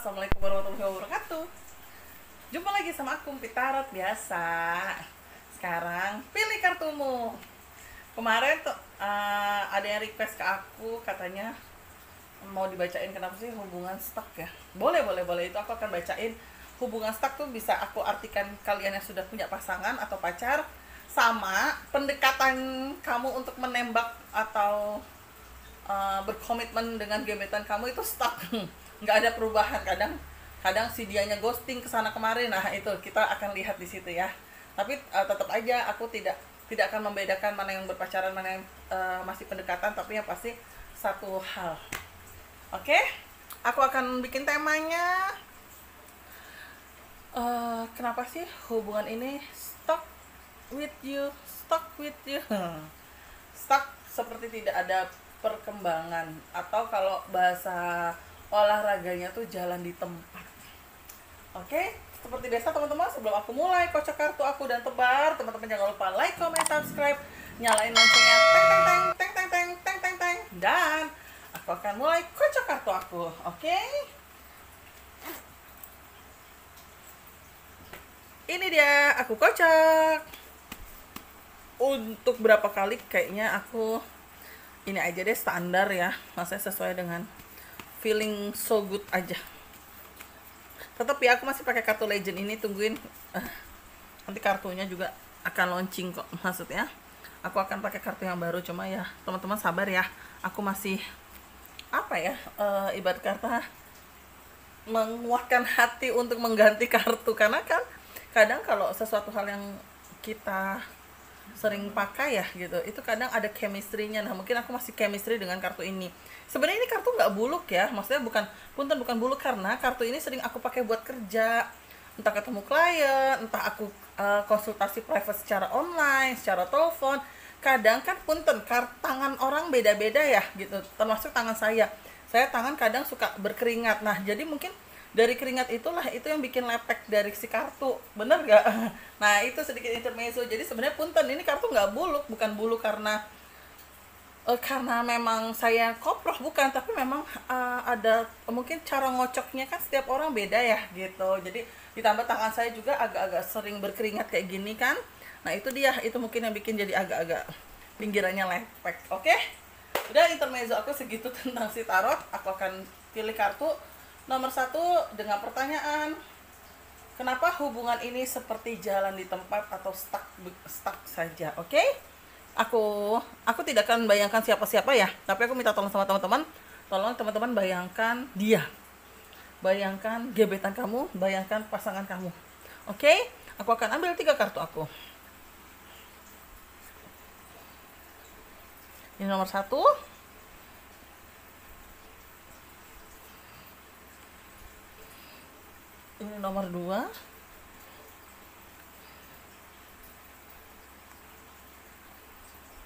Assalamualaikum warahmatullahi wabarakatuh. Jumpa lagi sama aku, Pitarot biasa. Sekarang pilih kartumu. Kemarin tuh ada yang request ke aku, katanya mau dibacain kenapa sih hubungan stuck ya. Boleh. Itu aku akan bacain. Hubungan stuck tuh bisa aku artikan kalian yang sudah punya pasangan atau pacar, sama pendekatan kamu untuk menembak atau berkomitmen dengan gebetan kamu itu stuck. Nggak ada perubahan. Kadang si dianya ghosting kesana kemari. Nah itu kita akan lihat di situ ya. Tapi tetap aja aku tidak akan membedakan mana yang berpacaran, mana yang masih pendekatan, tapi yang pasti satu hal. Oke, aku akan bikin temanya. Kenapa sih hubungan ini stuck with you? Stuck seperti tidak ada perkembangan, atau kalau bahasa olahraganya tuh jalan di tempat. Oke, seperti biasa teman-teman, sebelum aku mulai kocok kartu aku dan tebar, teman-teman jangan lupa like, comment, subscribe, nyalain loncengnya, teng, dan aku akan mulai kocok kartu aku. Oke, ini dia aku kocok. Untuk berapa kali kayaknya aku ini aja deh, standar ya, maksudnya sesuai dengan feeling so good aja. Tetap ya, aku masih pakai kartu legend ini, tungguin nanti kartunya juga akan launching kok. Maksudnya aku akan pakai kartu yang baru, cuma ya teman-teman sabar ya, aku masih ibarat kata menguatkan hati untuk mengganti kartu, karena kan kadang kalau sesuatu hal yang kita sering pakai ya gitu, itu kadang ada chemistry-nya. Nah mungkin aku masih chemistry dengan kartu ini. Sebenarnya ini kartu nggak buluk ya, maksudnya bukan buluk, karena kartu ini sering aku pakai buat kerja, entah ketemu klien, entah aku konsultasi private secara online, secara telepon. Kadang kan tangan orang beda-beda ya gitu, termasuk tangan saya tangan kadang suka berkeringat. Nah jadi mungkin dari keringat itulah itu yang bikin lepek dari si kartu, bener gak? Nah itu sedikit intermezzo. Jadi sebenarnya ini kartu nggak buluk, bukan buluk karena memang saya koproh, bukan, tapi memang ada mungkin cara ngocoknya kan setiap orang beda ya gitu. Jadi ditambah tangan saya juga agak-agak sering berkeringat kayak gini kan. Nah itu dia, itu mungkin yang bikin jadi agak-agak pinggirannya lepek. Oke, udah intermezzo aku segitu tentang si tarot. Aku akan pilih kartu nomor 1 dengan pertanyaan, kenapa hubungan ini seperti jalan di tempat atau stuck saja. Oke? Aku tidak akan bayangkan siapa-siapa ya, tapi aku minta tolong sama teman-teman. Tolong teman-teman bayangkan dia. Bayangkan gebetan kamu, bayangkan pasangan kamu. Oke? Aku akan ambil 3 kartu aku. Ini nomor 1. Ini nomor 2.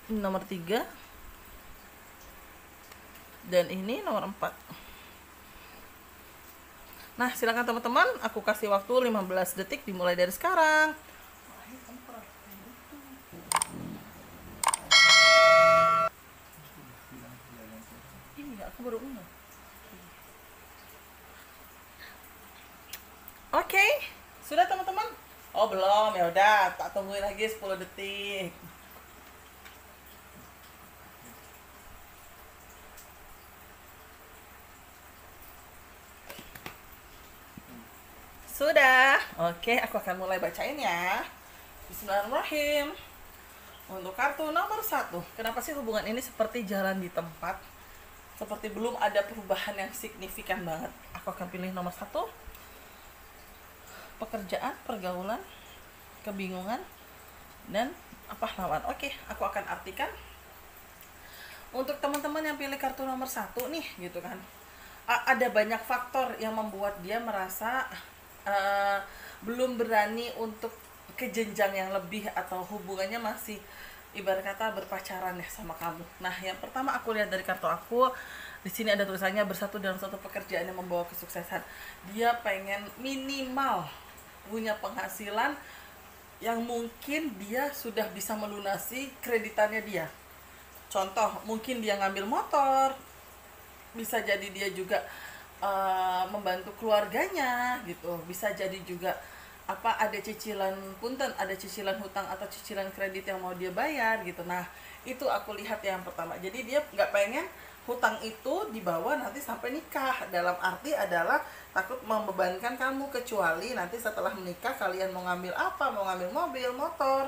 Ini nomor 3. Dan ini nomor 4. Nah silakan teman-teman, aku kasih waktu 15 detik dimulai dari sekarang. Ini aku baru ngeh. Oke, sudah teman-teman? Oh belum, ya udah, tak tungguin lagi 10 detik. Sudah. Oke, aku akan mulai bacain ya. Bismillahirrahmanirrahim. Untuk kartu nomor 1, kenapa sih hubungan ini seperti jalan di tempat? Seperti belum ada perubahan yang signifikan banget. Aku akan pilih nomor 1. Pekerjaan, pergaulan, kebingungan, dan lawan. Oke, aku akan artikan untuk teman-teman yang pilih kartu nomor 1 nih gitu kan. Ada banyak faktor yang membuat dia merasa belum berani untuk ke jenjang yang lebih, atau hubungannya masih ibarat kata berpacaran ya sama kamu. Nah, yang pertama aku lihat dari kartu aku, di sini ada tulisannya bersatu dalam suatu pekerjaan yang membawa kesuksesan. Dia pengen minimal punya penghasilan yang mungkin dia sudah bisa melunasi kreditannya dia. Contoh, mungkin dia ngambil motor, bisa jadi dia juga membantu keluarganya gitu. Bisa jadi juga ada cicilan punten, ada cicilan hutang atau cicilan kredit yang mau dia bayar gitu. Nah, itu aku lihat yang pertama. Jadi dia nggak pengen hutang itu dibawa nanti sampai nikah. Dalam arti adalah takut membebankan kamu, kecuali nanti setelah menikah kalian mau ngambil apa, mau ngambil mobil, motor,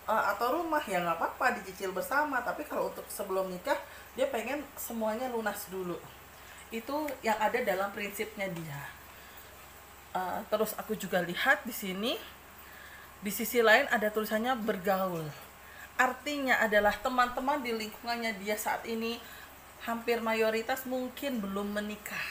atau rumah, ya nggak apa-apa dicicil bersama. Tapi kalau untuk sebelum nikah dia pengen semuanya lunas dulu. Itu yang ada dalam prinsipnya dia. Terus aku juga lihat di sini, di sisi lain ada tulisannya bergaul. Artinya adalah teman-teman di lingkungannya dia saat ini hampir mayoritas mungkin belum menikah.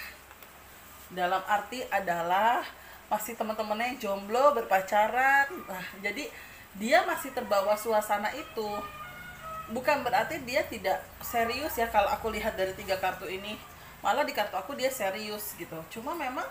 Dalam arti adalah masih teman-temannya yang jomblo, berpacaran. Nah, jadi dia masih terbawa suasana itu. Bukan berarti dia tidak serius ya, kalau aku lihat dari 3 kartu ini. Malah di kartu aku dia serius gitu. Cuma memang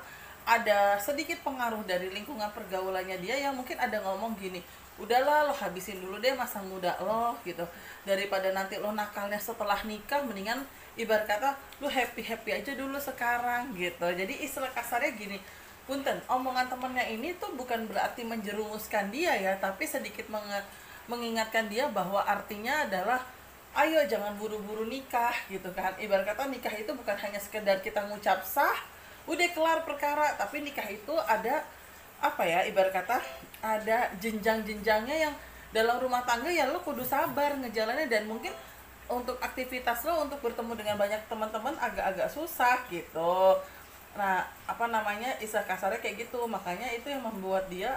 ada sedikit pengaruh dari lingkungan pergaulannya dia yang mungkin ada ngomong gini, udahlah lo habisin dulu deh masa muda lo gitu, daripada nanti lo nakalnya setelah nikah, mendingan ibarat kata lo happy happy aja dulu sekarang gitu. Jadi istilah kasarnya gini, punten, omongan temennya ini tuh bukan berarti menjerumuskan dia ya, tapi sedikit mengingatkan dia bahwa artinya adalah ayo jangan buru-buru nikah gitu kan. Ibarat kata nikah itu bukan hanya sekedar kita ngucap sah udah kelar perkara, tapi nikah itu ada ibarat kata ada jenjang-jenjangnya yang dalam rumah tangga ya lo kudu sabar ngejalannya. Dan mungkin untuk aktivitas lo untuk bertemu dengan banyak teman-teman agak-agak susah gitu. Nah, istilah kasarnya kayak gitu. Makanya itu yang membuat dia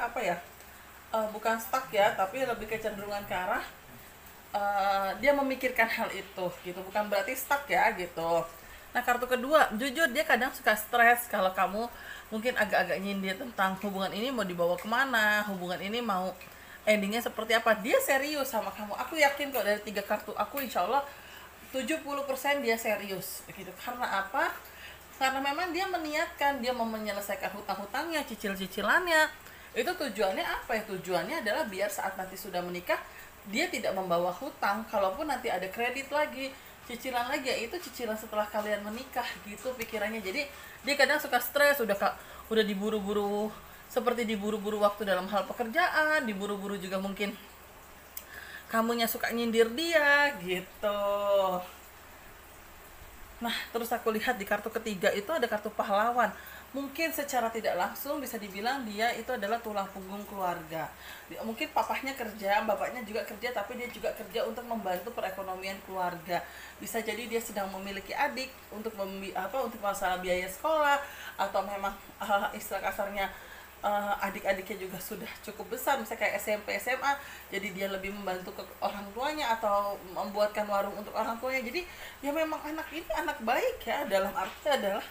bukan stuck ya, tapi lebih kecenderungan ke arah dia memikirkan hal itu gitu. Bukan berarti stuck ya gitu. Nah, kartu kedua, jujur dia kadang suka stres kalau kamu mungkin agak-agak nyindir tentang hubungan ini mau dibawa kemana, hubungan ini mau endingnya seperti apa. Dia serius sama kamu. Aku yakin kok dari 3 kartu aku, insya Allah 70% dia serius gitu. Karena apa? Karena memang dia meniatkan, dia mau menyelesaikan hutang-hutangnya, cicil-cicilannya. Itu tujuannya apa ya? Tujuannya adalah biar saat nanti sudah menikah dia tidak membawa hutang. Kalaupun nanti ada kredit lagi, cicilan lagi, ya itu cicilan setelah kalian menikah gitu pikirannya. Jadi dia kadang suka stres, udah diburu-buru, seperti diburu-buru waktu dalam hal pekerjaan, diburu-buru juga mungkin kamunya suka nyindir dia gitu. Nah, terus aku lihat di kartu ketiga itu ada kartu pahlawan. Mungkin secara tidak langsung bisa dibilang dia itu adalah tulang punggung keluarga. Mungkin papahnya kerja, bapaknya juga kerja, tapi dia juga kerja untuk membantu perekonomian keluarga. Bisa jadi dia sedang memiliki adik untuk untuk masalah biaya sekolah, atau memang istilah kasarnya adik-adiknya juga sudah cukup besar, misalnya kayak SMP, SMA, jadi dia lebih membantu ke orang tuanya atau membuatkan warung untuk orang tuanya. Jadi ya memang anak ini anak baik ya, dalam arti adalah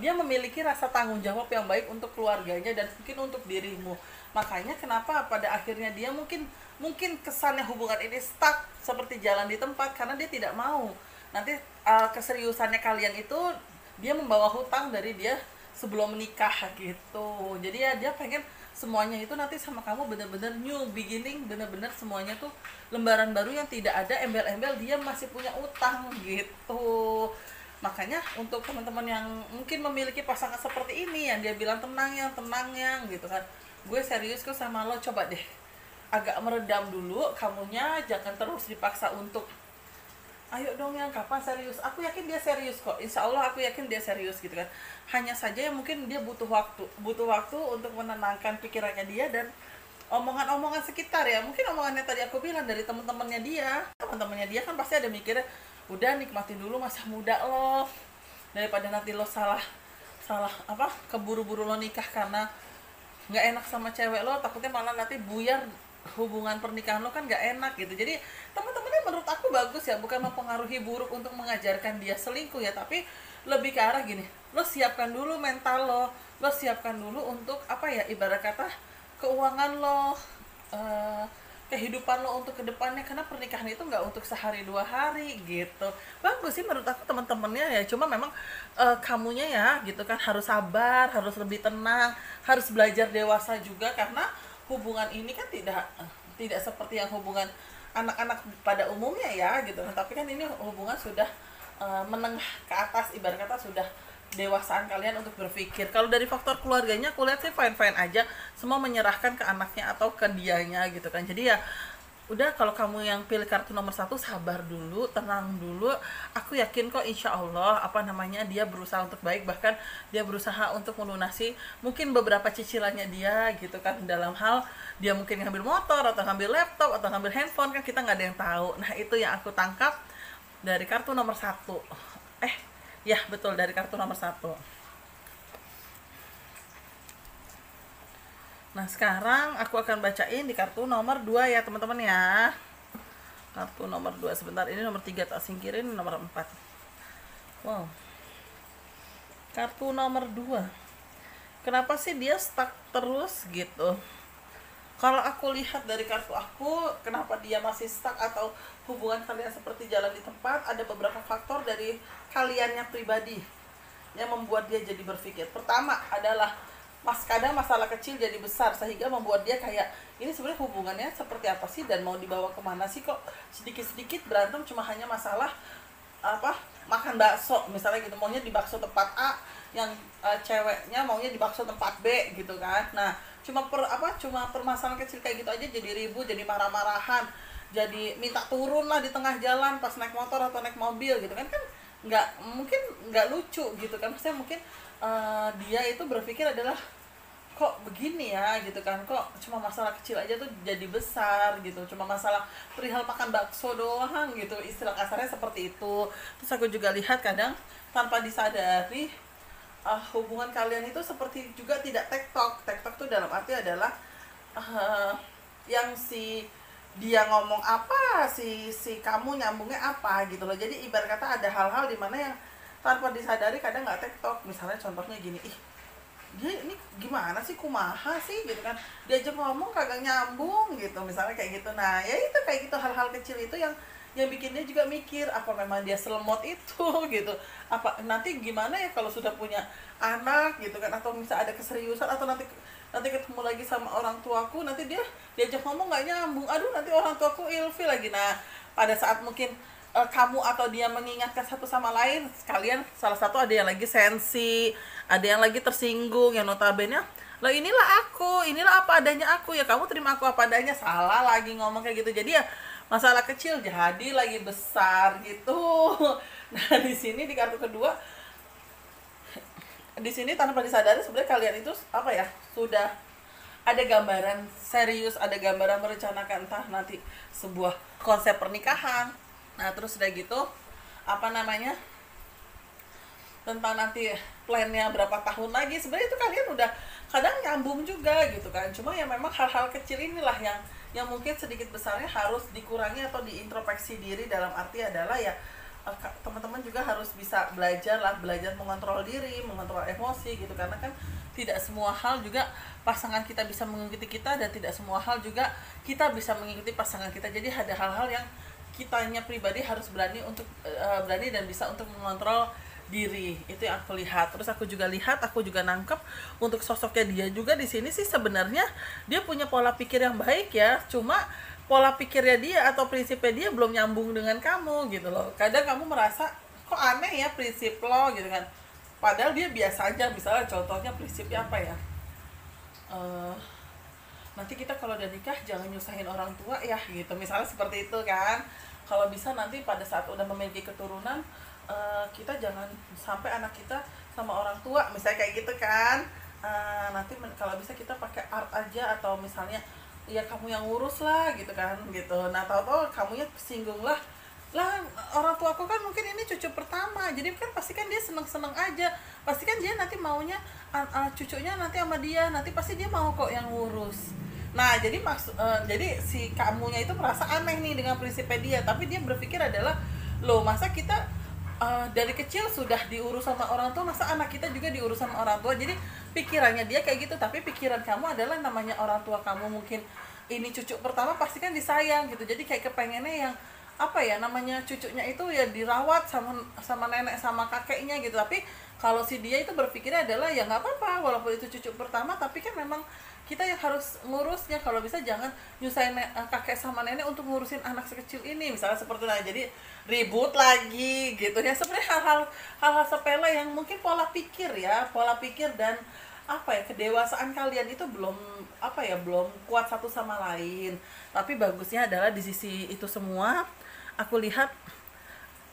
dia memiliki rasa tanggung jawab yang baik untuk keluarganya dan mungkin untuk dirimu. Makanya kenapa pada akhirnya dia mungkin kesannya hubungan ini stuck seperti jalan di tempat, karena dia tidak mau nanti keseriusannya kalian itu dia membawa hutang dari dia sebelum menikah gitu. Jadi ya dia pengen semuanya itu nanti sama kamu bener-bener new beginning, bener-bener semuanya tuh lembaran baru yang tidak ada embel-embel dia masih punya utang gitu. Makanya untuk teman-teman yang mungkin memiliki pasangan seperti ini, yang dia bilang tenang yang gitu kan, gue serius kok sama lo, coba deh agak meredam dulu kamunya, jangan terus dipaksa untuk ayo dong yang kapan serius. Aku yakin dia serius kok, insya Allah aku yakin dia serius gitu kan. Hanya saja ya mungkin dia butuh waktu untuk menenangkan pikirannya dia dan omongan-omongan sekitar ya. Mungkin omongannya tadi aku bilang dari teman-temannya dia kan pasti ada mikirnya, udah nikmatin dulu masa muda lo, daripada nanti lo salah keburu-buru lo nikah karena nggak enak sama cewek lo, takutnya malah nanti buyar hubungan pernikahan lo, kan nggak enak gitu. Jadi teman-temannya menurut aku bagus ya, bukan mempengaruhi buruk untuk mengajarkan dia selingkuh ya, tapi lebih ke arah gini, lo siapkan dulu mental lo siapkan dulu untuk ibarat kata keuangan lo, kehidupan lo untuk kedepannya, karena pernikahan itu nggak untuk sehari 2 hari gitu. Bagus sih menurut aku teman-temannya ya, cuma memang kamunya ya gitu kan harus sabar, harus lebih tenang, harus belajar dewasa juga, karena hubungan ini kan tidak seperti yang hubungan anak-anak pada umumnya ya gitu kan, tapi kan ini hubungan sudah menengah ke atas, ibarat kata sudah dewasaan kalian untuk berpikir. Kalau dari faktor keluarganya aku lihat sih fine fine aja, semua menyerahkan ke anaknya atau ke dianya gitu kan. Jadi ya udah, kalau kamu yang pilih kartu nomor satu, sabar dulu, tenang dulu. Aku yakin kok, insya Allah apa namanya, dia berusaha untuk baik, bahkan dia berusaha untuk melunasi mungkin beberapa cicilannya dia gitu kan, dalam hal dia mungkin ngambil motor atau ngambil laptop atau ngambil handphone, kan kita nggak ada yang tahu. Nah itu yang aku tangkap dari kartu nomor satu. Ya betul, dari kartu nomor satu. Nah sekarang aku akan bacain di kartu nomor 2 ya teman-teman ya. Kartu nomor 2, sebentar, ini nomor 3 tak singkirin, nomor 4. Wow. Kartu nomor 2. Kenapa sih dia stuck terus gitu? Kalau aku lihat dari kartu aku, kenapa dia masih stuck atau hubungan kalian seperti jalan di tempat, ada beberapa faktor dari kaliannya pribadi yang membuat dia jadi berpikir. Pertama adalah kadang masalah kecil jadi besar sehingga membuat dia kayak, ini sebenarnya hubungannya seperti apa sih dan mau dibawa kemana sih, kok sedikit-sedikit berantem cuma hanya masalah makan bakso misalnya gitu, maunya di bakso tempat A, yang ceweknya maunya di bakso tempat B gitu kan. Nah cuma permasalahan kecil kayak gitu aja jadi ribut, jadi marah-marahan, jadi minta turun lah di tengah jalan pas naik motor atau naik mobil gitu kan nggak lucu gitu kan. Maksudnya mungkin dia itu berpikir adalah, kok begini ya gitu kan, kok cuma masalah kecil aja tuh jadi besar gitu, cuma masalah perihal makan bakso doang gitu, istilah kasarnya seperti itu. Terus aku juga lihat kadang tanpa disadari hubungan kalian itu seperti juga tidak tektok. Tektok tuh dalam arti adalah yang dia ngomong apa, si kamu nyambungnya apa gitu loh. Jadi ibarat kata ada hal-hal di mana yang tanpa disadari kadang nggak tektok. Misalnya contohnya gini, dia ini gimana sih, kumaha sih gitu kan, diajak ngomong kagak nyambung gitu misalnya kayak gitu. Nah ya itu kayak gitu, hal-hal kecil itu yang bikin dia juga mikir, apa memang dia selemot itu gitu, apa nanti gimana ya kalau sudah punya anak gitu kan, atau misalnya ada keseriusan, atau nanti ketemu lagi sama orang tuaku, nanti dia diajak ngomong nggak nyambung, aduh nanti orang tuaku ilfil lagi. Nah pada saat mungkin kamu atau dia mengingatkan satu sama lain, sekalian salah satu ada yang lagi sensi, ada yang lagi tersinggung, yang notabene lah inilah aku, inilah apa adanya aku, ya kamu terima aku apa adanya, salah lagi ngomong kayak gitu. Jadi ya masalah kecil jadi lagi besar gitu. Nah di sini di kartu kedua, di sini tanpa disadari sebenarnya kalian itu sudah ada gambaran serius, ada gambaran merencanakan entah nanti sebuah konsep pernikahan. Nah terus udah gitu tentang nanti plannya berapa tahun lagi, sebenarnya itu kalian udah kadang nyambung juga gitu kan. Cuma ya memang hal-hal kecil inilah yang mungkin sedikit besarnya harus dikurangi atau diintrospeksi diri, dalam arti adalah ya teman-teman juga harus bisa belajar mengontrol diri, mengontrol emosi gitu, karena kan tidak semua hal juga pasangan kita bisa mengikuti kita, dan tidak semua hal juga kita bisa mengikuti pasangan kita. Jadi ada hal-hal yang kitanya pribadi harus berani dan bisa untuk mengontrol diri. Itu yang aku lihat. Terus aku juga nangkep untuk sosoknya dia juga di sini sih, sebenarnya dia punya pola pikir yang baik ya, cuma pola pikirnya dia atau prinsipnya dia belum nyambung dengan kamu gitu loh. Kadang kamu merasa kok aneh ya prinsip lo gitu kan, padahal dia biasa aja. Misalnya contohnya prinsipnya apa ya, nanti kita kalau udah nikah jangan nyusahin orang tua ya gitu, misalnya seperti itu kan. Kalau bisa nanti pada saat udah memiliki keturunan, kita jangan sampai anak kita sama orang tua, misalnya kayak gitu kan. Nanti kalau bisa kita pakai art aja, atau misalnya ya kamu yang ngurus lah gitu kan gitu. Nah tahu-tahu kamunya singgung lah orang tua aku kan mungkin ini cucu pertama, jadi kan pasti kan dia seneng-seneng aja, pasti kan dia nanti maunya cucunya nanti sama dia, nanti pasti dia mau kok yang ngurus. Nah jadi jadi si kamunya itu merasa aneh nih dengan prinsipnya dia, tapi dia berpikir adalah, loh masa kita dari kecil sudah diurus sama orang tua, masa anak kita juga diurus sama orang tua. Jadi pikirannya dia kayak gitu, tapi pikiran kamu adalah namanya orang tua kamu mungkin ini cucu pertama, pasti kan disayang gitu. Jadi kayak kepengennya yang namanya cucunya itu ya dirawat sama nenek sama kakeknya gitu. Tapi Kalau si dia itu berpikirnya adalah ya nggak apa-apa walaupun itu cucu pertama, tapi kan memang kita yang harus ngurusnya. Kalau bisa jangan nyusahin kakek sama nenek untuk ngurusin anak sekecil ini, misalnya seperti itu. Jadi ribut lagi gitu ya. Sebenarnya hal-hal sepele yang mungkin pola pikir dan apa ya, kedewasaan kalian itu belum kuat satu sama lain. Tapi bagusnya adalah di sisi itu semua aku lihat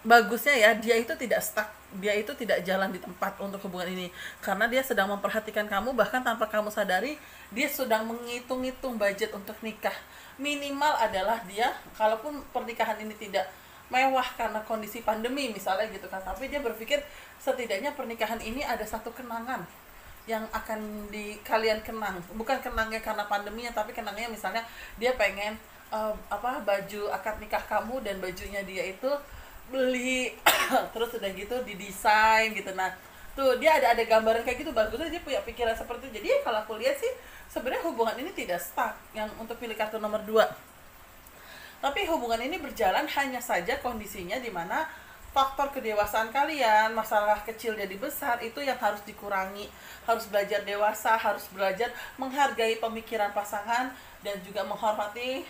bagusnya ya, dia itu tidak stuck, dia itu tidak jalan di tempat untuk hubungan ini, karena dia sedang memperhatikan kamu, bahkan tanpa kamu sadari dia sedang menghitung-hitung budget untuk nikah. Minimal adalah dia, kalaupun pernikahan ini tidak mewah karena kondisi pandemi misalnya gitu kan, tapi dia berpikir setidaknya pernikahan ini ada satu kenangan yang akan kalian kenang, bukan kenangnya karena pandeminya, tapi kenangnya misalnya dia pengen baju akad nikah kamu dan bajunya dia itu beli terus udah gitu didesain gitu. Nah tuh dia ada gambaran kayak gitu, bagusnya dia punya pikiran seperti itu. Jadi kalau aku lihat sih sebenarnya hubungan ini tidak stuck yang untuk pilih kartu nomor 2, tapi hubungan ini berjalan, hanya saja kondisinya dimana faktor kedewasaan kalian, masalah kecil jadi besar itu yang harus dikurangi. Harus belajar dewasa, harus belajar menghargai pemikiran pasangan dan juga menghormati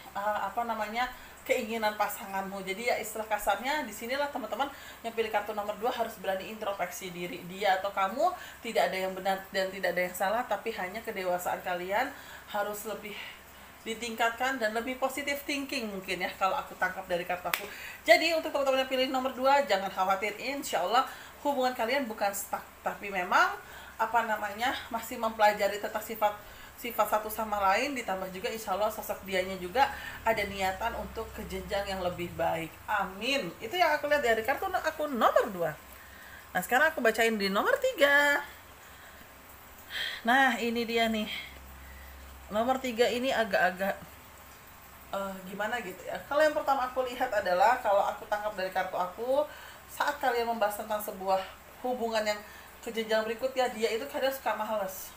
keinginan pasanganmu. Jadi ya istilah kasarnya disinilah teman-teman yang pilih kartu nomor 2 harus berani introspeksi diri. Dia atau kamu, tidak ada yang benar dan tidak ada yang salah, tapi hanya kedewasaan kalian harus lebih ditingkatkan dan lebih positive thinking mungkin ya, kalau aku tangkap dari kartu aku. Jadi untuk teman-teman yang pilih nomor 2 jangan khawatir, insya Allah hubungan kalian bukan stuck, tapi memang masih mempelajari tentang sifat satu sama lain, ditambah juga insya Allah sosok dianya juga ada niatan untuk ke jenjang yang lebih baik. Amin. Itu yang aku lihat dari kartu aku nomor 2. Nah sekarang aku bacain di nomor 3. Nah ini dia nih, nomor 3 ini agak-agak gimana gitu ya. Kalau yang pertama aku lihat adalah, kalau aku tangkap dari kartu aku, saat kalian membahas tentang sebuah hubungan yang ke jenjang berikutnya, dia itu kadang suka males.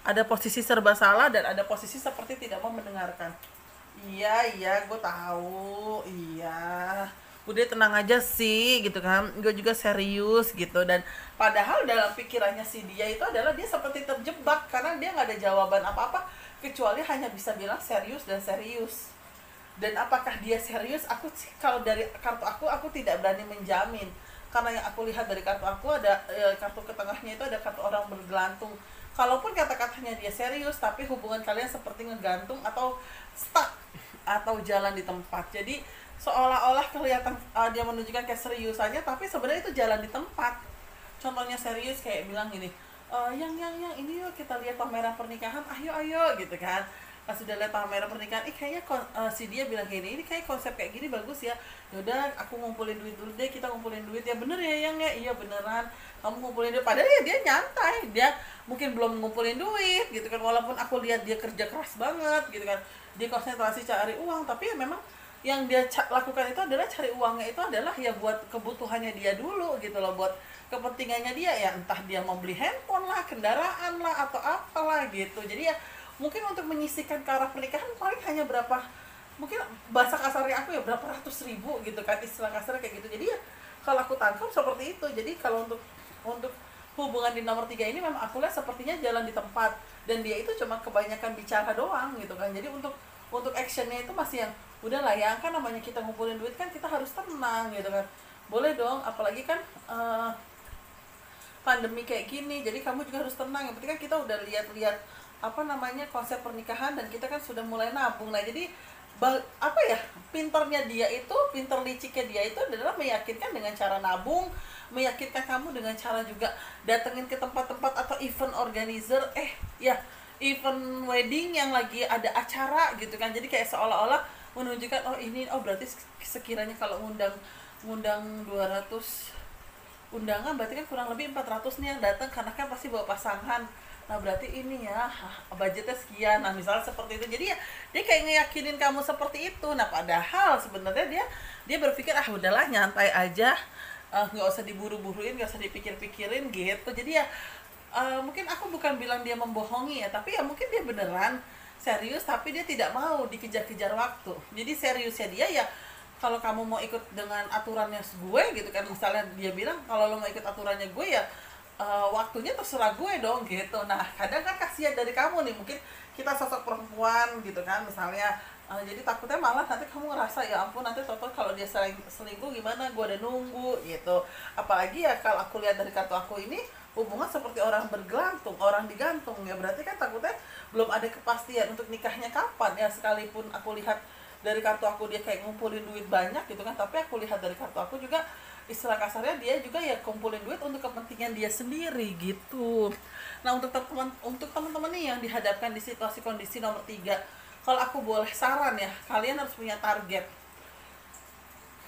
Ada posisi serba salah dan ada posisi seperti tidak mau mendengarkan. Iya gue tahu, iya udah tenang aja sih gitu kan, gue juga serius gitu. Dan padahal dalam pikirannya si dia itu adalah dia seperti terjebak, karena dia nggak ada jawaban apa-apa kecuali hanya bisa bilang serius dan serius. Dan apakah dia serius, kalau dari kartu aku tidak berani menjamin, karena yang aku lihat dari kartu aku ada kartu ke tengahnya itu ada kartu orang bergelantung. Kalaupun kata-katanya dia serius, tapi hubungan kalian seperti ngegantung atau stuck atau jalan di tempat. Jadi seolah-olah kelihatan dia menunjukkan keseriusannya, tapi sebenarnya itu jalan di tempat. Contohnya serius kayak bilang gini, yang ini yuk kita lihat pameran pernikahan, ayo gitu kan. Pas sudah lihat pameran pernikahan, kayaknya si dia bilang gini, ini kayak konsep kayak gini bagus ya. Yaudah aku ngumpulin duit dulu deh, kita ngumpulin duit ya, bener ya yang ya, iya beneran kamu ngumpulin duit. Padahal ya dia nyantai, dia mungkin belum ngumpulin duit gitu kan, walaupun aku lihat dia kerja keras banget gitu kan, dia konsentrasi cari uang, tapi ya memang yang dia lakukan itu adalah cari uangnya itu adalah ya buat kebutuhannya dia dulu gitu loh, buat kepentingannya dia ya, entah dia mau beli handphone lah, kendaraan lah, atau apalah gitu. Jadi ya mungkin untuk menyisihkan ke arah pernikahan paling hanya berapa, mungkin bahasa kasarnya aku ya berapa ratus ribu gitu kan, istilah kasarnya kayak gitu. Jadi ya kalau aku tangkap seperti itu. Jadi kalau untuk hubungan di nomor 3 ini memang aku lihat sepertinya jalan di tempat, dan dia itu cuma kebanyakan bicara doang gitu kan. Jadi untuk actionnya itu masih yang udahlah ya, kan namanya kita ngumpulin duit kan kita harus tenang gitu kan, boleh dong, apalagi kan pandemi kayak gini, jadi kamu juga harus tenang. Yang penting kan kita udah lihat konsep pernikahan, dan kita kan sudah mulai nabung. Nah jadi pinter liciknya dia itu adalah meyakinkan dengan cara nabung, meyakinkan kamu dengan cara juga datengin ke tempat-tempat atau event organizer, event wedding yang lagi ada acara gitu kan. Jadi kayak seolah-olah menunjukkan berarti sekiranya kalau ngundang 200 undangan, berarti kan kurang lebih 400 nih yang datang, karena kan pasti bawa pasangan. Nah berarti ini ya budgetnya sekian. Nah misalnya seperti itu. Jadi ya dia kayak ngeyakinin kamu seperti itu. Nah padahal sebenarnya dia berpikir udahlah nyantai aja, nggak usah diburu-buruin, nggak usah dipikir-pikirin gitu. Jadi ya mungkin aku bukan bilang dia membohongi ya, tapi ya mungkin dia beneran serius, tapi dia tidak mau dikejar-kejar waktu. Jadi seriusnya dia ya, kalau kamu mau ikut dengan aturannya gue gitu kan, misalnya dia bilang kalau lo mau ikut aturannya gue ya waktunya terserah gue dong gitu. Nah kadang kan kasihan dari kamu nih, mungkin kita sosok perempuan gitu kan misalnya, jadi takutnya malah nanti kamu ngerasa ya ampun nanti toto kalau dia selingkuh gimana, gue udah nunggu gitu. Apalagi ya kalau aku lihat dari kartu aku ini hubungan seperti orang bergelantung, orang digantung ya, berarti kan takutnya belum ada kepastian untuk nikahnya kapan ya. Sekalipun aku lihat dari kartu aku dia kayak ngumpulin duit banyak gitu kan, tapi aku lihat dari kartu aku juga istilah kasarnya dia juga ya kumpulin duit untuk kepentingan dia sendiri gitu. Nah untuk teman-teman nih yang dihadapkan di situasi kondisi nomor 3, kalau aku boleh saran ya, kalian harus punya target.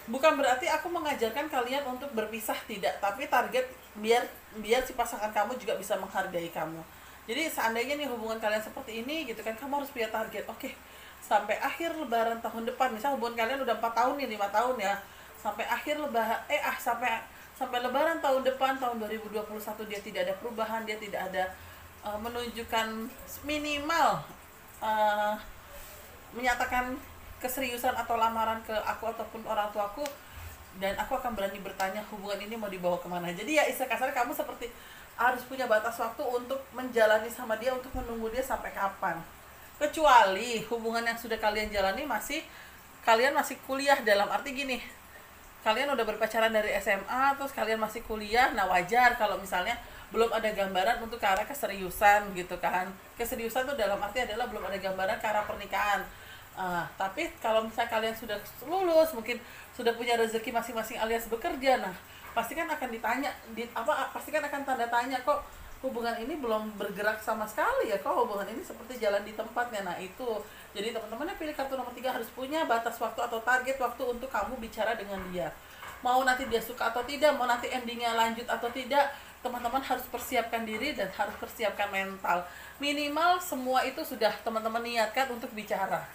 Bukan berarti aku mengajarkan kalian untuk berpisah, tidak, tapi target biar biar si pasangan kamu juga bisa menghargai kamu. Jadi seandainya nih hubungan kalian seperti ini gitu kan, kamu harus punya target. Oke, sampai akhir lebaran tahun depan, misal hubungan kalian udah 4 tahun nih, 5 tahun ya, sampai akhir lebaran sampai lebaran tahun depan tahun 2021 dia tidak ada perubahan, dia tidak ada menunjukkan minimal uh, menyatakan keseriusan atau lamaran ke aku ataupun orang tuaku, dan aku akan berani bertanya hubungan ini mau dibawa kemana. Jadi ya istilah kasarnya kamu seperti harus punya batas waktu untuk menjalani sama dia, untuk menunggu dia sampai kapan. Kecuali hubungan yang sudah kalian jalani kalian masih kuliah, dalam arti gini, kalian udah berpacaran dari SMA terus kalian masih kuliah, nah wajar kalau misalnya belum ada gambaran untuk ke arah keseriusan gitu kan. Keseriusan tuh dalam arti adalah belum ada gambaran ke arah pernikahan. Tapi kalau misalnya kalian sudah lulus, mungkin sudah punya rezeki masing-masing alias bekerja, nah pasti kan akan ditanya, pasti kan akan tanda tanya, kok hubungan ini belum bergerak sama sekali ya, kok hubungan ini seperti jalan di tempatnya. Nah itu, jadi teman-teman yang pilih kartu nomor 3 harus punya batas waktu atau target waktu untuk kamu bicara dengan dia. Mau nanti dia suka atau tidak, mau nanti endingnya lanjut atau tidak, teman-teman harus persiapkan diri dan harus persiapkan mental. Minimal semua itu sudah teman-teman niatkan untuk bicara.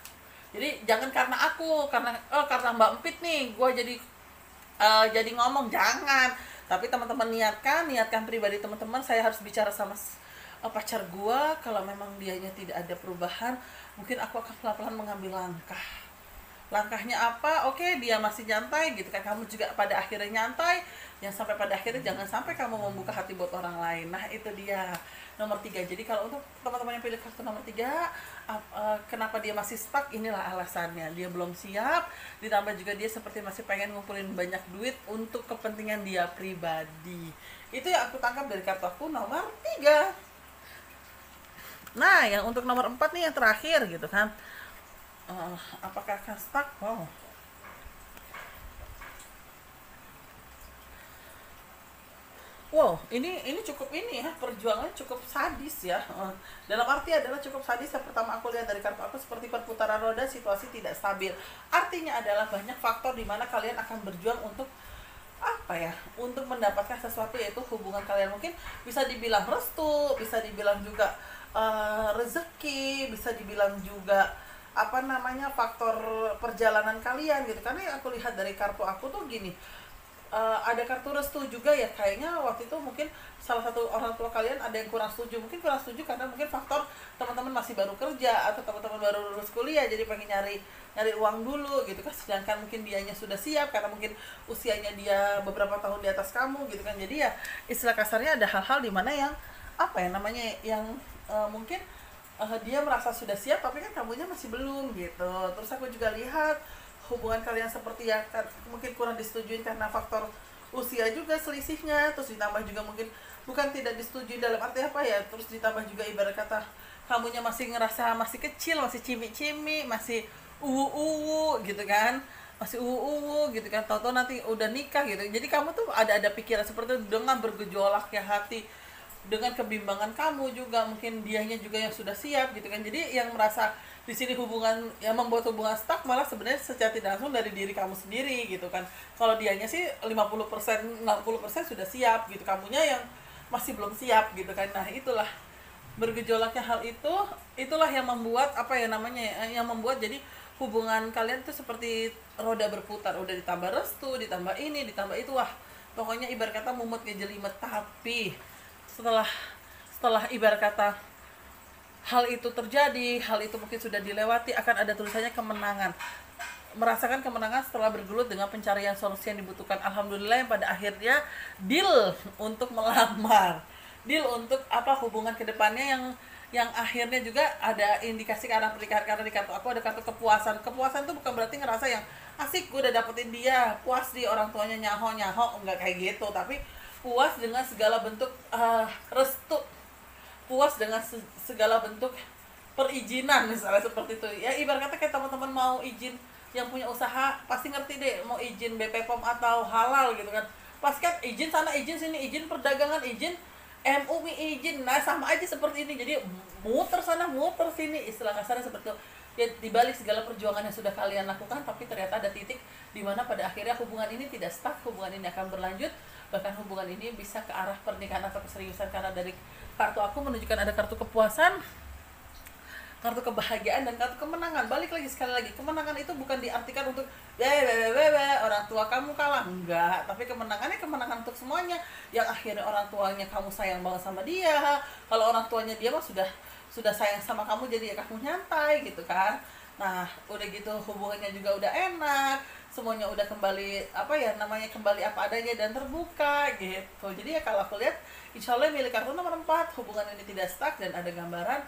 Jadi jangan karena karena Mbak Empit nih gue jadi ngomong, jangan. Tapi teman-teman niatkan pribadi teman-teman, saya harus bicara sama pacar gue, kalau memang dianya tidak ada perubahan, mungkin aku akan pelan-pelan mengambil langkahnya apa. Oke, dia masih nyantai gitu kan, kamu juga pada akhirnya nyantai, yang sampai pada akhirnya jangan sampai kamu membuka hati buat orang lain. Nah itu dia nomor 3. Jadi kalau untuk teman-teman yang pilih kartu nomor 3, kenapa dia masih stuck, inilah alasannya, dia belum siap, ditambah juga dia seperti masih pengen ngumpulin banyak duit untuk kepentingan dia pribadi. Itu yang aku tangkap dari kartu aku nomor 3. Nah yang untuk nomor 4 nih, yang terakhir gitu kan, apakah akan stuck? Wow, ini cukup perjuangan cukup sadis ya. Dalam arti adalah cukup sadis. Yang pertama aku lihat dari kartu aku seperti perputaran roda, situasi tidak stabil. Artinya adalah banyak faktor di mana kalian akan berjuang untuk untuk mendapatkan sesuatu, yaitu hubungan kalian. Mungkin bisa dibilang restu, bisa dibilang juga rezeki, bisa dibilang juga faktor perjalanan kalian gitu. Karena yang aku lihat dari kartu aku tuh gini, ada kartu restu juga ya, kayaknya waktu itu mungkin salah satu orang tua kalian ada yang kurang setuju karena mungkin faktor teman-teman masih baru kerja atau teman-teman baru lulus kuliah, jadi pengen nyari uang dulu gitu kan, sedangkan mungkin dianya sudah siap karena mungkin usianya dia beberapa tahun di atas kamu gitu kan. Jadi ya istilah kasarnya ada hal-hal di mana yang mungkin dia merasa sudah siap tapi kan kamunya masih belum gitu. Terus aku juga lihat hubungan kalian seperti ya mungkin kurang disetujui karena faktor usia juga selisihnya, terus ditambah juga mungkin bukan tidak disetujui dalam arti terus ditambah juga ibarat kata kamunya masih ngerasa masih kecil, masih cimi-cimi, masih uwu gitu kan, tahu-tahu nanti udah nikah gitu. Jadi kamu tuh ada pikiran seperti itu, dengan bergejolaknya hati, dengan kebimbangan kamu juga, mungkin dianya juga yang sudah siap gitu kan. Jadi yang merasa di sini hubungan yang membuat hubungan stuck malah sebenarnya secara tidak langsung dari diri kamu sendiri gitu kan. Kalau dianya sih 50%, 60% sudah siap gitu, kamunya yang masih belum siap gitu kan. Nah itulah bergejolaknya hal itulah yang membuat yang membuat jadi hubungan kalian tuh seperti roda berputar, udah ditambah restu, ditambah ini, ditambah itu, pokoknya ibarat kata mumut ngejelimet. Tapi setelah ibarat kata hal itu terjadi, hal itu mungkin sudah dilewati, akan ada tulisannya kemenangan. merasakan kemenangan setelah bergelut dengan pencarian solusi yang dibutuhkan. Alhamdulillah yang pada akhirnya deal untuk melamar, deal untuk hubungan kedepannya yang akhirnya juga ada indikasi ke arah pernikahan. Karena di kartu aku ada kartu kepuasan. Kepuasan tuh bukan berarti ngerasa yang asik gue udah dapetin dia, puas di orang tuanya nyaho enggak kayak gitu, tapi puas dengan segala bentuk restu, puas dengan segala bentuk perizinan misalnya seperti itu ya. Ibarat kata kayak teman-teman mau izin yang punya usaha pasti ngerti deh, mau izin BPOM atau halal gitu kan, pasti kan izin sana izin sini, izin perdagangan, izin MUI izin, nah sama aja seperti ini. Jadi muter sana muter sini, istilah kasarnya seperti itu ya. Dibalik segala perjuangan yang sudah kalian lakukan, tapi ternyata ada titik di mana pada akhirnya hubungan ini tidak stuck, hubungan ini akan berlanjut, bahkan hubungan ini bisa ke arah pernikahan atau keseriusan. Karena dari kartu aku menunjukkan ada kartu kepuasan, kartu kebahagiaan, dan kartu kemenangan. Balik lagi sekali lagi, kemenangan itu bukan diartikan untuk orang tua kamu kalah, enggak, tapi kemenangannya kemenangan untuk semuanya. Yang akhirnya orang tuanya kamu sayang banget sama dia, kalau orang tuanya dia mah sudah sayang sama kamu, jadi ya kamu nyantai gitu kan. Nah udah gitu hubungannya juga udah enak, semuanya udah kembali kembali apa adanya dan terbuka gitu. Jadi ya kalau aku lihat, insya Allah milik kartu nomor 4, hubungan ini tidak stuck dan ada gambaran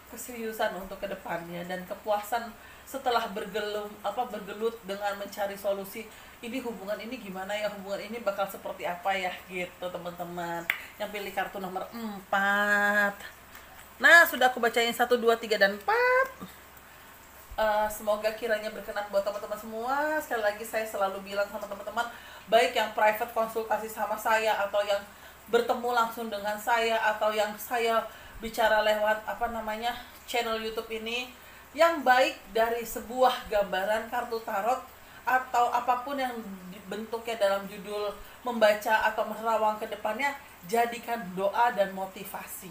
keseriusan untuk kedepannya dan kepuasan setelah bergelut dengan mencari solusi. Ini hubungan ini gimana ya, hubungan ini bakal seperti apa ya gitu teman-teman yang pilih kartu nomor 4. Nah sudah aku bacain 1, 2, 3, dan 4. Semoga kiranya berkenan buat teman-teman semua. Sekali lagi saya selalu bilang sama teman-teman, baik yang private konsultasi sama saya, atau yang bertemu langsung dengan saya, atau yang saya bicara lewat channel YouTube ini, yang baik dari sebuah gambaran kartu tarot atau apapun yang bentuknya dalam judul membaca atau menerawang ke depannya, jadikan doa dan motivasi.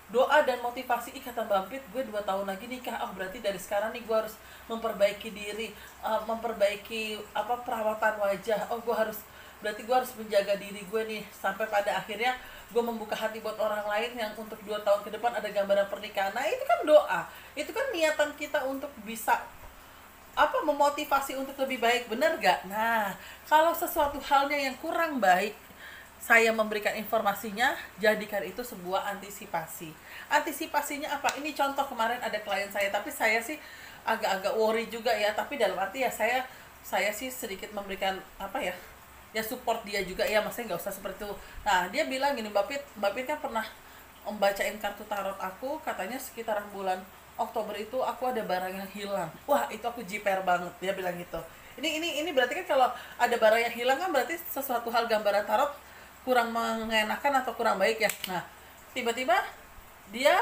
Doa dan motivasi, kata Mbak Pit, gue 2 tahun lagi nikah, berarti dari sekarang nih gue harus memperbaiki diri, memperbaiki perawatan wajah, berarti gue harus menjaga diri gue nih, sampai pada akhirnya gue membuka hati buat orang lain yang untuk 2 tahun ke depan ada gambaran pernikahan. Nah itu kan doa, itu kan niatan kita untuk bisa memotivasi untuk lebih baik, bener gak? Nah kalau sesuatu halnya yang kurang baik, saya memberikan informasinya, jadikan itu sebuah antisipasi. Antisipasinya apa? Ini contoh, kemarin ada klien saya, tapi saya sih agak-agak worry juga ya, tapi dalam arti ya saya sih sedikit memberikan ya support dia juga ya, maksudnya nggak usah seperti itu. Nah dia bilang gini, Mbak Pit kan pernah membacain kartu tarot aku, katanya sekitaran bulan Oktober itu aku ada barang yang hilang. Wah itu aku jiper banget, dia bilang gitu. Ini berarti kan kalau ada barang yang hilang kan berarti sesuatu hal gambaran tarot kurang mengenakan atau kurang baik ya. Nah tiba-tiba dia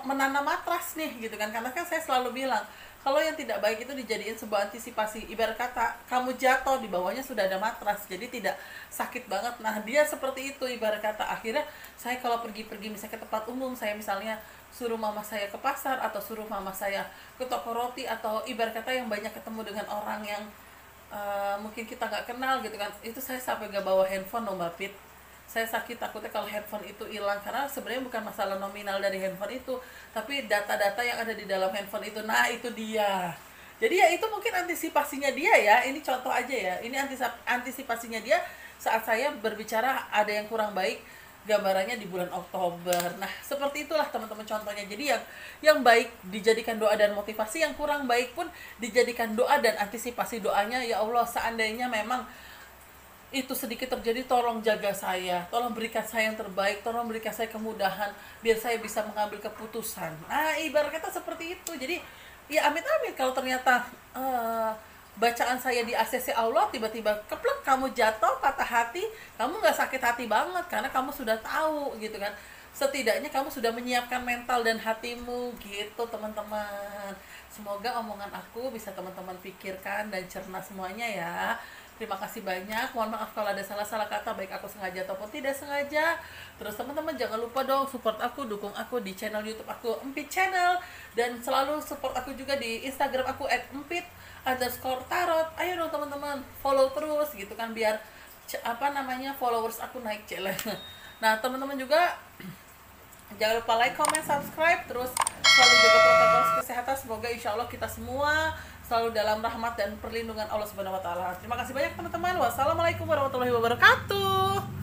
menanam matras nih gitu kan, karena kan saya selalu bilang kalau yang tidak baik itu dijadiin sebuah antisipasi. Ibarat kata kamu jatuh, di bawahnya sudah ada matras, jadi tidak sakit banget. Nah dia seperti itu, ibarat kata. Akhirnya saya kalau pergi-pergi misalnya ke tempat umum, saya misalnya suruh mama saya ke pasar, atau suruh mama saya ke toko roti, atau ibarat kata yang banyak ketemu dengan orang yang mungkin kita nggak kenal gitu kan, itu saya sampai gak bawa handphone loh Mbak Pit. Saya sakit takutnya kalau handphone itu hilang, karena sebenarnya bukan masalah nominal dari handphone itu, tapi data-data yang ada di dalam handphone itu. Nah itu dia. Jadi ya itu mungkin antisipasinya dia ya, ini contoh aja ya, ini antisipasinya dia saat saya berbicara ada yang kurang baik gambarannya di bulan Oktober. Nah seperti itulah teman-teman contohnya. Jadi yang baik dijadikan doa dan motivasi, yang kurang baik pun dijadikan doa dan antisipasi. Doanya, ya Allah seandainya memang itu sedikit terjadi, tolong jaga saya, tolong berikan saya yang terbaik, tolong berikan saya kemudahan biar saya bisa mengambil keputusan. Nah ibarat kata seperti itu. Jadi ya amit-amit kalau ternyata bacaan saya di ACC Allah tiba-tiba keplek kamu jatuh patah hati, kamu nggak sakit hati banget karena kamu sudah tahu gitu kan. Setidaknya kamu sudah menyiapkan mental dan hatimu gitu teman-teman. Semoga omongan aku bisa teman-teman pikirkan dan cerna semuanya ya. Terima kasih banyak, mohon maaf kalau ada salah-salah kata, baik aku sengaja ataupun tidak sengaja. Terus teman-teman jangan lupa dong support aku, dukung aku di channel YouTube aku Empit Channel, dan selalu support aku juga di Instagram aku @empit_tarot. Ayo dong teman-teman, follow terus gitu kan, biar followers aku naik cile. Nah teman-teman juga jangan lupa like, comment, subscribe, terus selalu jaga protokol kesehatan. Semoga insya Allah kita semua selalu dalam rahmat dan perlindungan Allah Subhanahu wa taala. Terima kasih banyak teman-teman. Wassalamualaikum warahmatullahi wabarakatuh.